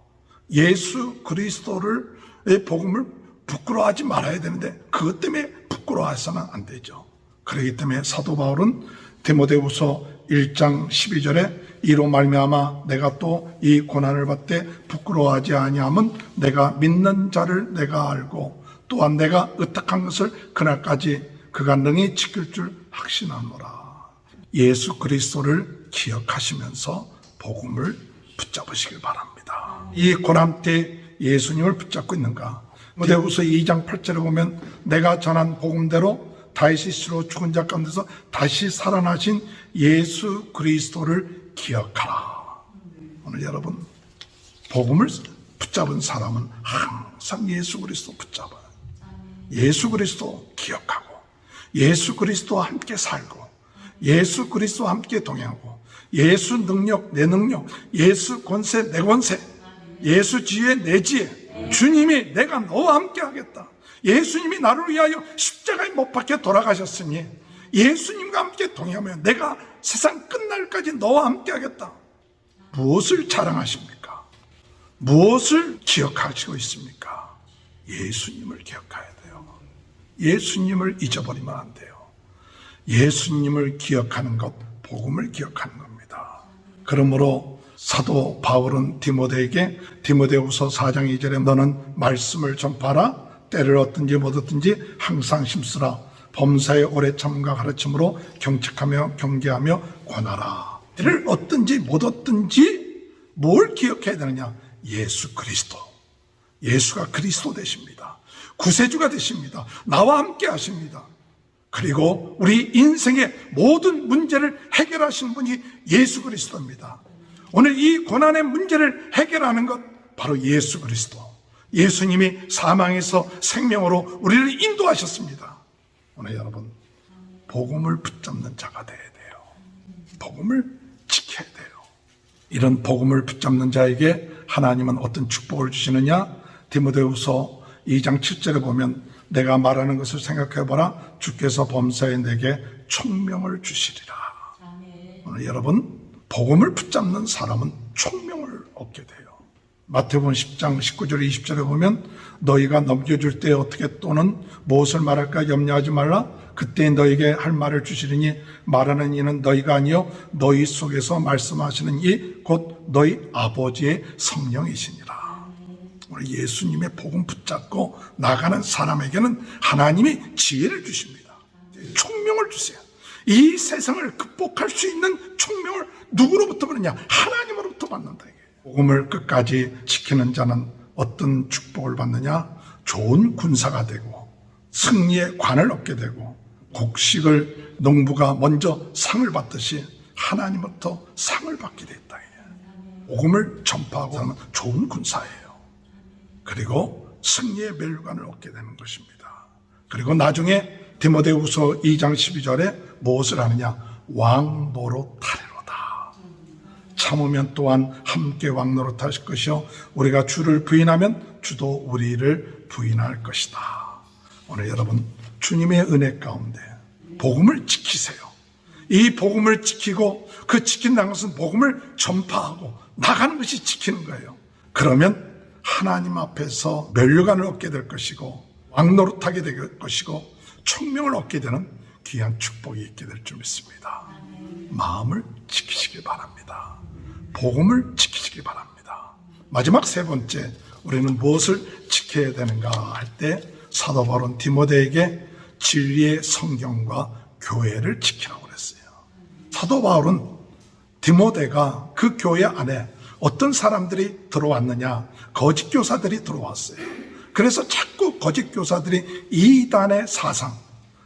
A: 예수 그리스도의 복음을 부끄러워하지 말아야 되는데 그것 때문에 부끄러워해서는 안 되죠. 그렇기 때문에 사도 바울은 디모데후서 1장 12절에 이로 말미암아 내가 또 이 고난을 받되 부끄러워하지 아니함은 내가 믿는 자를 내가 알고 또한 내가 의탁한 것을 그날까지 그가 능히 지킬 줄 확신하노라. 예수 그리스도를 기억하시면서 복음을 붙잡으시길 바랍니다. 이 고난 때 예수님을 붙잡고 있는가? 디모데후서 2장 8절에 보면 내가 전한 복음대로 다윗이 씨로 죽은 자 가운데서 다시 살아나신 예수 그리스도를 기억하라. 오늘 여러분, 복음을 붙잡은 사람은 항상 예수 그리스도 붙잡아요. 예수 그리스도 기억하고 예수 그리스도와 함께 살고 예수 그리스도와 함께 동행하고 예수 능력 내 능력, 예수 권세 내 권세, 예수 지혜 내 지혜, 주님이 내가 너와 함께 하겠다. 예수님이 나를 위하여 십자가에 못 박혀 돌아가셨으니 예수님과 함께 동행하면 내가 세상 끝날까지 너와 함께 하겠다. 무엇을 자랑하십니까? 무엇을 기억하시고 있습니까? 예수님을 기억해야 돼요. 예수님을 잊어버리면 안 돼요. 예수님을 기억하는 것, 복음을 기억하는 겁니다. 그러므로 사도 바울은 디모데에게 디모데후서 4장 2절에 너는 말씀을 전파하라. 때를 얻든지 못 얻든지 항상 힘쓰라. 범사에 오래 참음과 가르침으로 경책하며 경계하며 권하라. 이를 얻든지 못 얻든지 뭘 기억해야 되느냐? 예수 그리스도. 예수가 그리스도 되십니다. 구세주가 되십니다. 나와 함께 하십니다. 그리고 우리 인생의 모든 문제를 해결하신 분이 예수 그리스도입니다. 오늘 이 고난의 문제를 해결하는 것 바로 예수 그리스도. 예수님이 사망에서 생명으로 우리를 인도하셨습니다. 오늘 여러분 복음을 붙잡는 자가 돼야 돼요. 복음을 지켜야 돼요. 이런 복음을 붙잡는 자에게 하나님은 어떤 축복을 주시느냐? 디모데후서 2장 7절에 보면 내가 말하는 것을 생각해보라. 주께서 범사에 내게 총명을 주시리라. 오늘 여러분 복음을 붙잡는 사람은 총명을 얻게 돼요. 마태복음 10장 19절 20절에 보면 너희가 넘겨줄 때 어떻게 또는 무엇을 말할까 염려하지 말라. 그때 너희에게 할 말을 주시리니 말하는 이는 너희가 아니요 너희 속에서 말씀하시는 이 곧 너희 아버지의 성령이시니라. 오늘 예수님의 복음 붙잡고 나가는 사람에게는 하나님이 지혜를 주십니다. 총명을 주세요. 이 세상을 극복할 수 있는 총명을 누구로부터 받느냐? 하나님으로부터 받는다. 복음을 끝까지 지키는 자는 어떤 축복을 받느냐? 좋은 군사가 되고 승리의 관을 얻게 되고 곡식을 농부가 먼저 상을 받듯이 하나님부터 상을 받게 됐다. 복음을 전파하고 하면 좋은 군사예요. 그리고 승리의 멸관을 얻게 되는 것입니다. 그리고 나중에 디모데후서 2장 12절에 무엇을 하느냐? 왕노릇 하리로다. 참으면 또한 함께 왕노릇 하실 것이요 우리가 주를 부인하면 주도 우리를 부인할 것이다. 오늘 여러분 주님의 은혜 가운데 복음을 지키세요. 이 복음을 지키고 그 지킨다는 것은 복음을 전파하고 나가는 것이 지키는 거예요. 그러면 하나님 앞에서 면류관을 얻게 될 것이고 왕노릇하게 될 것이고 총명을 얻게 되는 귀한 축복이 있게 될 줄 믿습니다. 마음을 지키시기 바랍니다. 복음을 지키시기 바랍니다. 마지막 세 번째, 우리는 무엇을 지켜야 되는가 할 때 사도 바울은 디모데에게 진리의 성경과 교회를 지키라고 그랬어요. 사도 바울은 디모데가 그 교회 안에 어떤 사람들이 들어왔느냐? 거짓 교사들이 들어왔어요. 그래서 자꾸 거짓 교사들이 이단의 사상,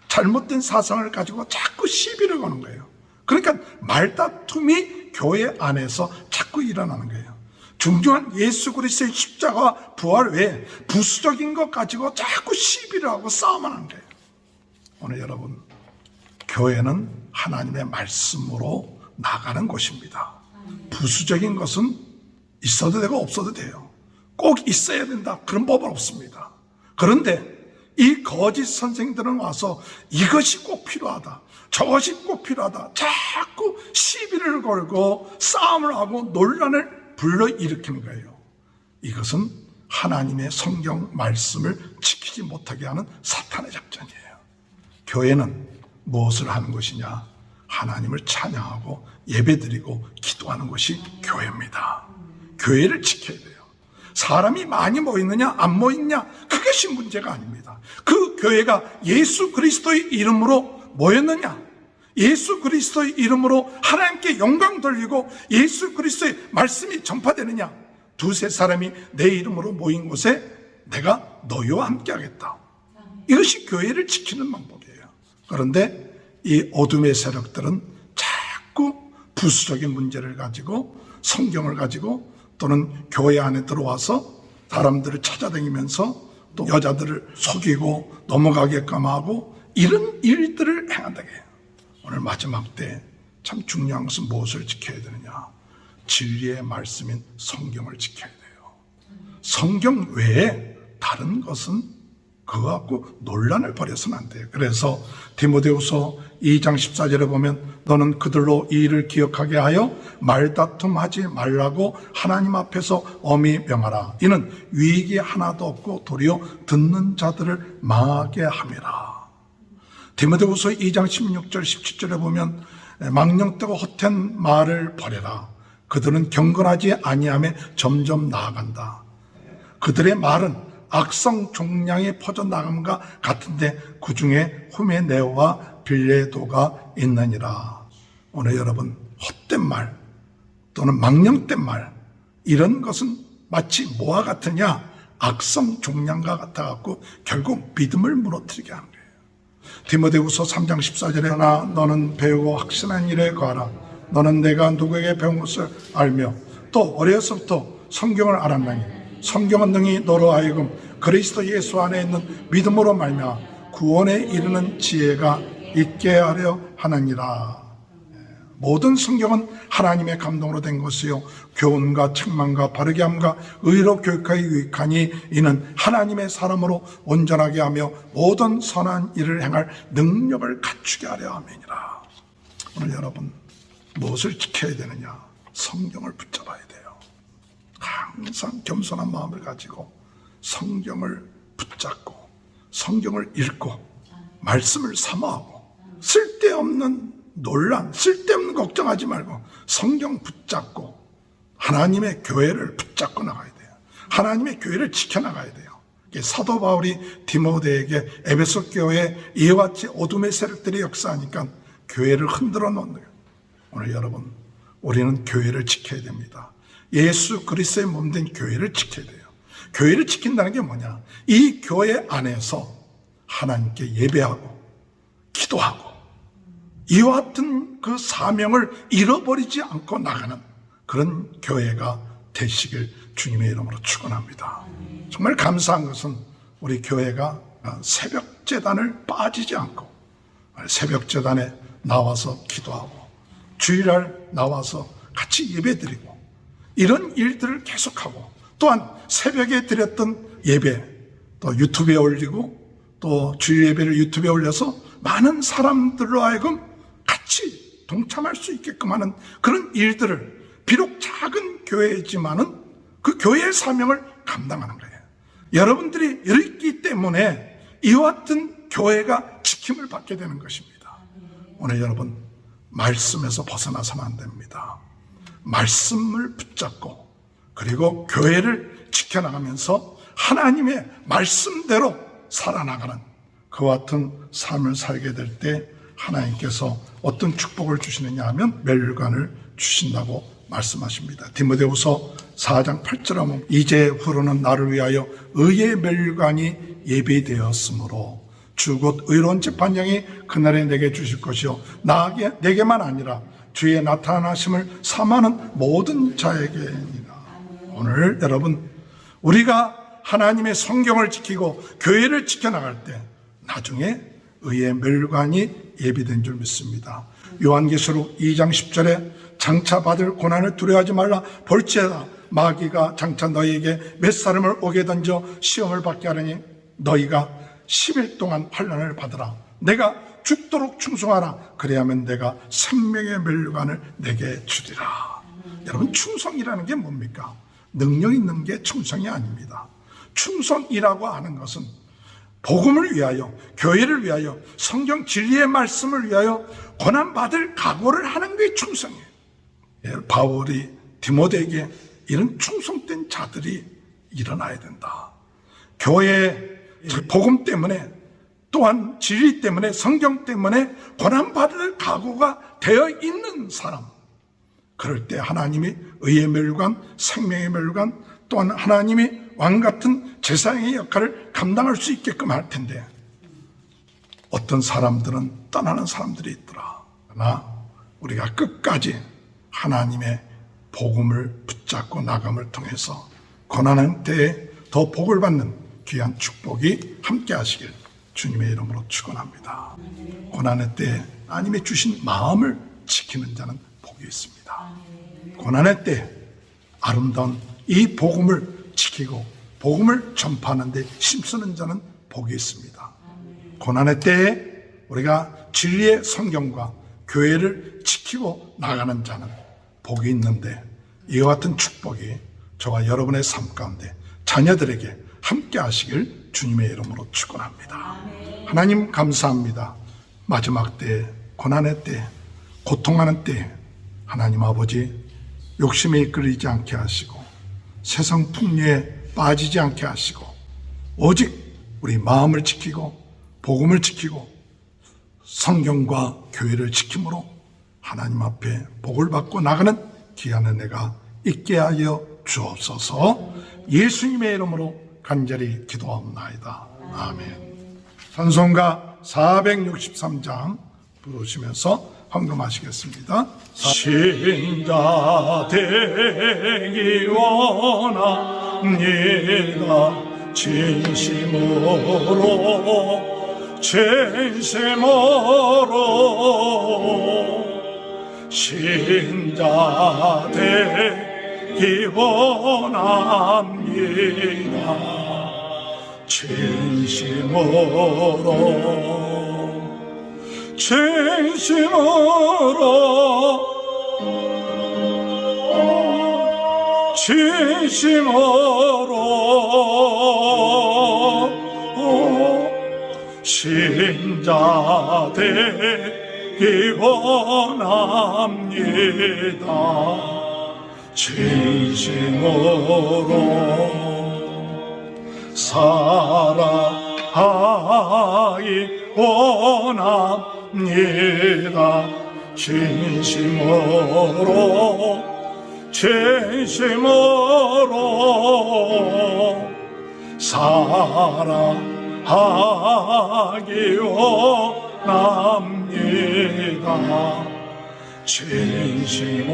A: 잘못된 사상을 가지고 자꾸 시비를 거는 거예요. 그러니까 말다툼이 교회 안에서 자꾸 일어나는 거예요. 중요한 예수 그리스도의 십자가와 부활 외에 부수적인 것 가지고 자꾸 시비를 하고 싸움을 하는 거예요. 오늘 여러분, 교회는 하나님의 말씀으로 나가는 곳입니다. 부수적인 것은 있어도 되고 없어도 돼요. 꼭 있어야 된다, 그런 법은 없습니다. 그런데 이 거짓 선생들은 와서 이것이 꼭 필요하다, 저것이 꼭 필요하다, 자꾸 시비를 걸고 싸움을 하고 논란을 불러일으키는 거예요. 이것은 하나님의 성경 말씀을 지키지 못하게 하는 사탄의 작전이에요. 교회는 무엇을 하는 것이냐? 하나님을 찬양하고 예배드리고 기도하는 것이 교회입니다. 교회를 지켜야 돼요. 사람이 많이 모이느냐 안 모이느냐 그것이 문제가 아닙니다. 그 교회가 예수 그리스도의 이름으로 모였느냐, 예수 그리스도의 이름으로 하나님께 영광 돌리고 예수 그리스도의 말씀이 전파되느냐, 두세 사람이 내 이름으로 모인 곳에 내가 너희와 함께 하겠다. 이것이 교회를 지키는 방법이에요. 그런데 이 어둠의 세력들은 자꾸 부수적인 문제를 가지고 성경을 가지고 또는 교회 안에 들어와서 사람들을 찾아다니면서 또 여자들을 속이고 넘어가게끔 하고 이런 일들을 행한다게 해요. 오늘 마지막 때 참 중요한 것은 무엇을 지켜야 되느냐? 진리의 말씀인 성경을 지켜야 돼요. 성경 외에 다른 것은 그거 갖고 논란을 벌여서는 안 돼요. 그래서 디모데후서 2장 14절에 보면 너는 그들로 이 일을 기억하게 하여 말다툼하지 말라고 하나님 앞에서 엄히 명하라. 이는 유익이 하나도 없고 도리어 듣는 자들을 망하게 함이라. 디모데후서 2장 16절 17절에 보면 망령되고 헛된 말을 버려라. 그들은 경건하지 아니하며 점점 나아간다. 그들의 말은 악성 종량이 퍼져나감과 같은데 그 중에 후메네오와 빌레도가 있느니라. 오늘 여러분, 헛된 말 또는 망령된 말, 이런 것은 마치 뭐와 같으냐? 악성 종량과 같아갖고 결국 믿음을 무너뜨리게 하는 거예요. 디모데후서 3장 14절에 나 너는 배우고 확신한 일에 거하라. 너는 내가 누구에게 배운 것을 알며 또 어려서부터 성경을 알았나니 성경은 능히 너로 하여금 그리스도 예수 안에 있는 믿음으로 말미암아 구원에 이르는 지혜가 있게 하려 하느니라. 모든 성경은 하나님의 감동으로 된 것이요 교훈과 책망과 바르게 함과 의로 교육하기 유익하니 이는 하나님의 사람으로 온전하게 하며 모든 선한 일을 행할 능력을 갖추게 하려 함이니라. 오늘 여러분, 무엇을 지켜야 되느냐? 성경을 붙잡아야 돼요. 항상 겸손한 마음을 가지고 성경을 붙잡고 성경을 읽고 말씀을 사모하고 쓸데없는 논란, 쓸데없는 걱정하지 말고 성경 붙잡고 하나님의 교회를 붙잡고 나가야 돼요. 하나님의 교회를 지켜나가야 돼요. 사도 바울이 디모데에게 에베소 교회에 이와 같이 어둠의 세력들이 역사하니까 교회를 흔들어 놓는 거예요. 오늘 여러분, 우리는 교회를 지켜야 됩니다. 예수 그리스도의 몸된 교회를 지켜야 돼요. 교회를 지킨다는 게 뭐냐? 이 교회 안에서 하나님께 예배하고 기도하고 이와 같은 그 사명을 잃어버리지 않고 나가는 그런 교회가 되시길 주님의 이름으로 축원합니다. 정말 감사한 것은 우리 교회가 새벽 제단을 빠지지 않고 새벽 제단에 나와서 기도하고 주일날 나와서 같이 예배드리고 이런 일들을 계속하고 또한 새벽에 드렸던 예배 또 유튜브에 올리고 또 주일 예배를 유튜브에 올려서 많은 사람들로 하여금 같이 동참할 수 있게끔 하는 그런 일들을 비록 작은 교회이지만은 그 교회의 사명을 감당하는 거예요. 여러분들이 있기 때문에 이와 같은 교회가 지킴을 받게 되는 것입니다. 오늘 여러분, 말씀에서 벗어나서는 안 됩니다. 말씀을 붙잡고 그리고 교회를 지켜나가면서 하나님의 말씀대로 살아나가는 그와 같은 삶을 살게 될 때 하나님께서 어떤 축복을 주시느냐 하면 멸관을 주신다고 말씀하십니다. 디모데후서 4장 8절 하면 이제후로는 나를 위하여 의의 멸관이 예비되었으므로 주 곧 의로운 재판장이 그날에 내게 주실 것이요 내게만 아니라 주의 나타나심을 삼하는 모든 자에게니라. 오늘 여러분, 우리가 하나님의 성경을 지키고 교회를 지켜나갈 때 나중에 의의 멸관이 예비된 줄 믿습니다. 요한계시록 2장 10절에 장차 받을 고난을 두려워하지 말라. 볼지어다 마귀가 장차 너희에게 몇 사람을 오게 던져 시험을 받게 하려니 너희가 10일 동안 환난을 받으라. 내가 죽도록 충성하라. 그래야면 내가 생명의 멸관을 내게 주리라. 여러분, 충성이라는 게 뭡니까? 능력 있는 게 충성이 아닙니다. 충성이라고 하는 것은 복음을 위하여, 교회를 위하여, 성경 진리의 말씀을 위하여 고난받을 각오를 하는 게 충성이에요. 바울이 디모데에게 이런 충성된 자들이 일어나야 된다. 교회의 복음 때문에 또한 진리 때문에 성경 때문에 고난받을 각오가 되어 있는 사람, 그럴 때 하나님이 의의 멸관, 생명의 멸관, 또한 하나님이 왕같은 제사장의 역할을 감당할 수 있게끔 할 텐데 어떤 사람들은 떠나는 사람들이 있더라. 그러나 우리가 끝까지 하나님의 복음을 붙잡고 나감을 통해서 고난의 때에 더 복을 받는 귀한 축복이 함께 하시길 주님의 이름으로 축원합니다. 고난의 때에 하나님이 주신 마음을 지키는 자는 복이 있습니다. 고난의 때에 아름다운 이 복음을 지키고 복음을 전파하는 데 힘쓰는 자는 복이 있습니다. 고난의 때에 우리가 진리의 성경과 교회를 지키고 나가는 자는 복이 있는데 이와 같은 축복이 저와 여러분의 삶 가운데 자녀들에게 함께 하시길 주님의 이름으로 축원합니다. 하나님 감사합니다. 마지막 때에, 고난의 때에, 고통하는 때에 하나님 아버지 욕심에 이끌리지 않게 하시고 세상 풍류에 빠지지 않게 하시고 오직 우리 마음을 지키고 복음을 지키고 성경과 교회를 지킴으로 하나님 앞에 복을 받고 나가는 귀한 은혜가 있게 하여 주옵소서. 예수님의 이름으로 간절히 기도합나이다. 아멘. 찬송가 463장 부르시면서 헌금하시겠습니다. 신자 되기 원합니다. 진심으로 신자 되기 원합니다. 신자 되기 원합니다. 진심으로 살아가기 원합니다. 진심으로 살아가기 원합니다. 진심으로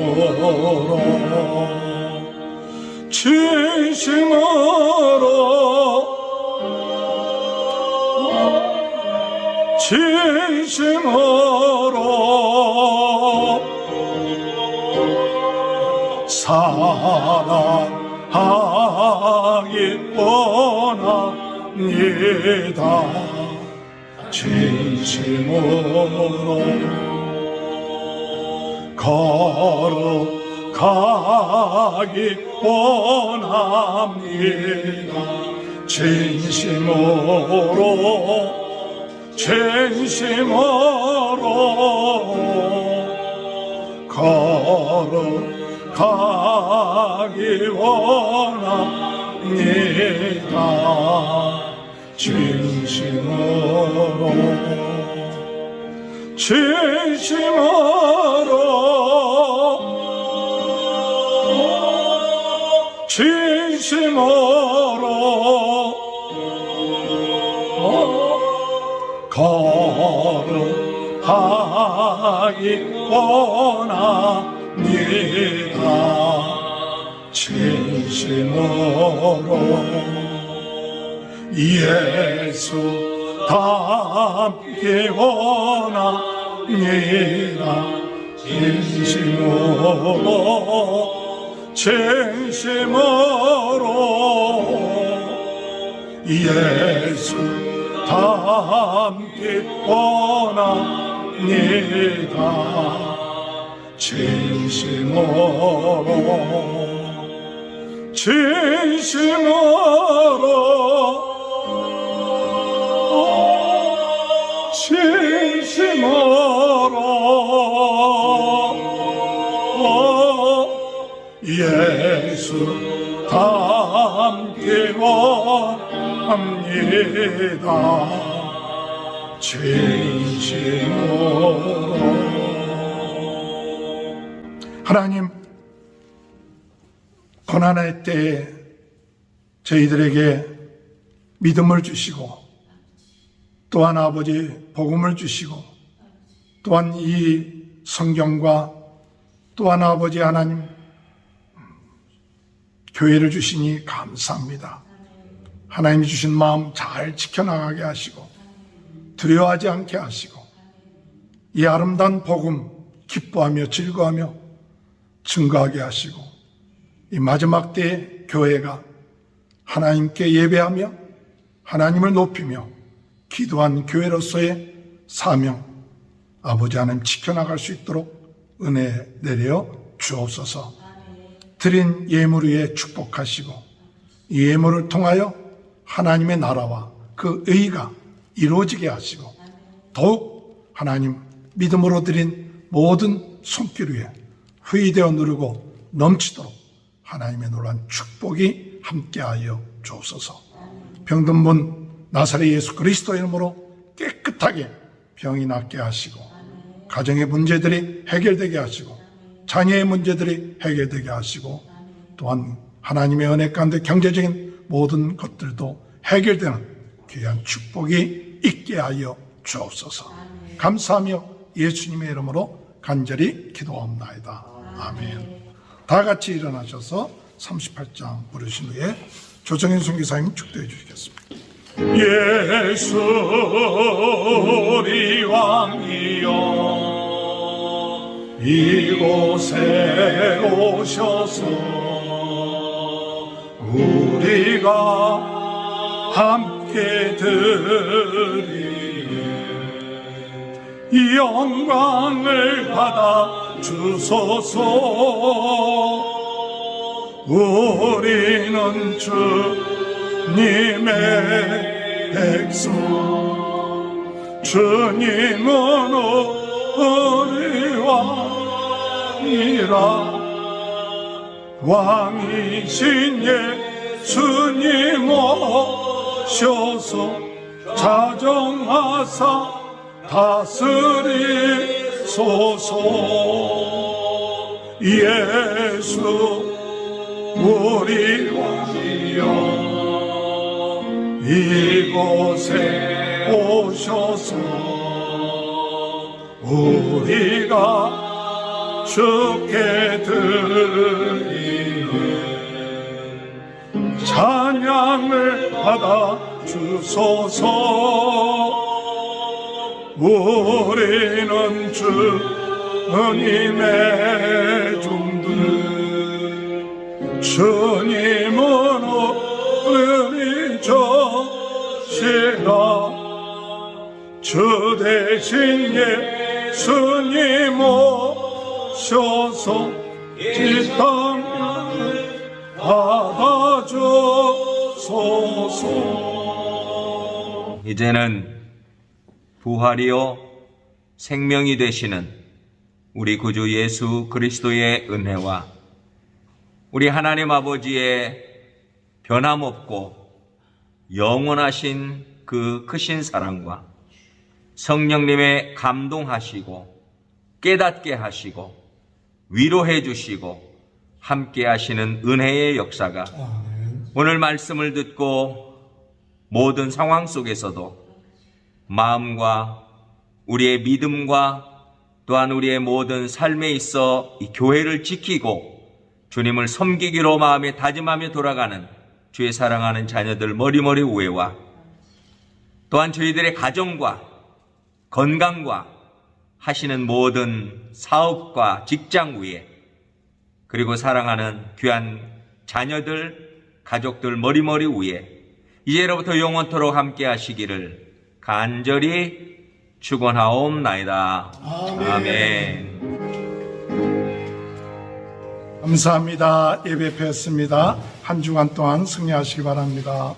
A: 살아가기 원합니다. 진심으로 걸어가기 원합니다. 진심으로 걸어가기 원합니다. 진심으로 걸어가기 원합니다. 진심으로 예수 닮기 원합니다. 진심으로 예수 닮기 원합니다. 예수 닮기 원합니다. 진심으로. 하나님, 고난의 때에 저희들에게 믿음을 주시고 또한 아버지 복음을 주시고 또한 이 성경과 또한 아버지 하나님 교회를 주시니 감사합니다. 하나님이 주신 마음 잘 지켜나가게 하시고 두려워하지 않게 하시고 이 아름다운 복음 기뻐하며 즐거워하며 증거하게 하시고 이 마지막 때의 교회가 하나님께 예배하며 하나님을 높이며 기도한 교회로서의 사명 아버지 하나님 지켜나갈 수 있도록 은혜 내려 주옵소서. 드린 예물 위에 축복하시고 이 예물을 통하여 하나님의 나라와 그 의가 이루어지게 하시고 더욱 하나님 믿음으로 드린 모든 손길 위에 회의되어 누르고 넘치도록 하나님의 놀라운 축복이 함께하여 주옵소서. 병든 분 나사렛 예수 그리스도의 이름으로 깨끗하게 병이 낫게 하시고 가정의 문제들이 해결되게 하시고 자녀의 문제들이 해결되게 하시고 또한 하나님의 은혜 가운데 경제적인 모든 것들도 해결되는 귀한 축복이 있게 하여 주옵소서. 감사하며 예수님의 이름으로 간절히 기도합나이다. 아멘. 다 같이 일어나셔서 38장 부르신 후에 조정현 선교사님 축도해 주시겠습니다. 예수 우리 왕이여 이곳에 오셔서 우리가 함께 드리네 영광을 받아 주소서. 우리는 주님의 백성 주님은 우리 왕이라 왕이신 예수님 오셔서 자정하사 다스리소서. 예수 우리 왕이여 이곳에 오셔서 우리가 주께 드리네 찬양을 받아 주소서. 우리는 주님의 종들 주님은 우리 조시라 주 대신 예수님 오셔서 지탕을 받아주소서.
C: 이제는 부활이요 생명이 되시는 우리 구주 예수 그리스도의 은혜와 우리 하나님 아버지의 변함없고 영원하신 그 크신 사랑과 성령님의 감동하시고 깨닫게 하시고 위로해 주시고 함께 하시는 은혜의 역사가 오늘 말씀을 듣고 모든 상황 속에서도 마음과 우리의 믿음과 또한 우리의 모든 삶에 있어 이 교회를 지키고 주님을 섬기기로 마음에 다짐하며 돌아가는 주의 사랑하는 자녀들 머리머리 우애와 또한 저희들의 가정과 건강과 하시는 모든 사업과 직장 위에 그리고 사랑하는 귀한 자녀들, 가족들 머리머리 위에 이제로부터 영원토록 함께 하시기를 간절히 축원하옵나이다. 아멘.
A: 감사합니다. 예배 폈습니다. 한 주간 동안 승리하시기 바랍니다.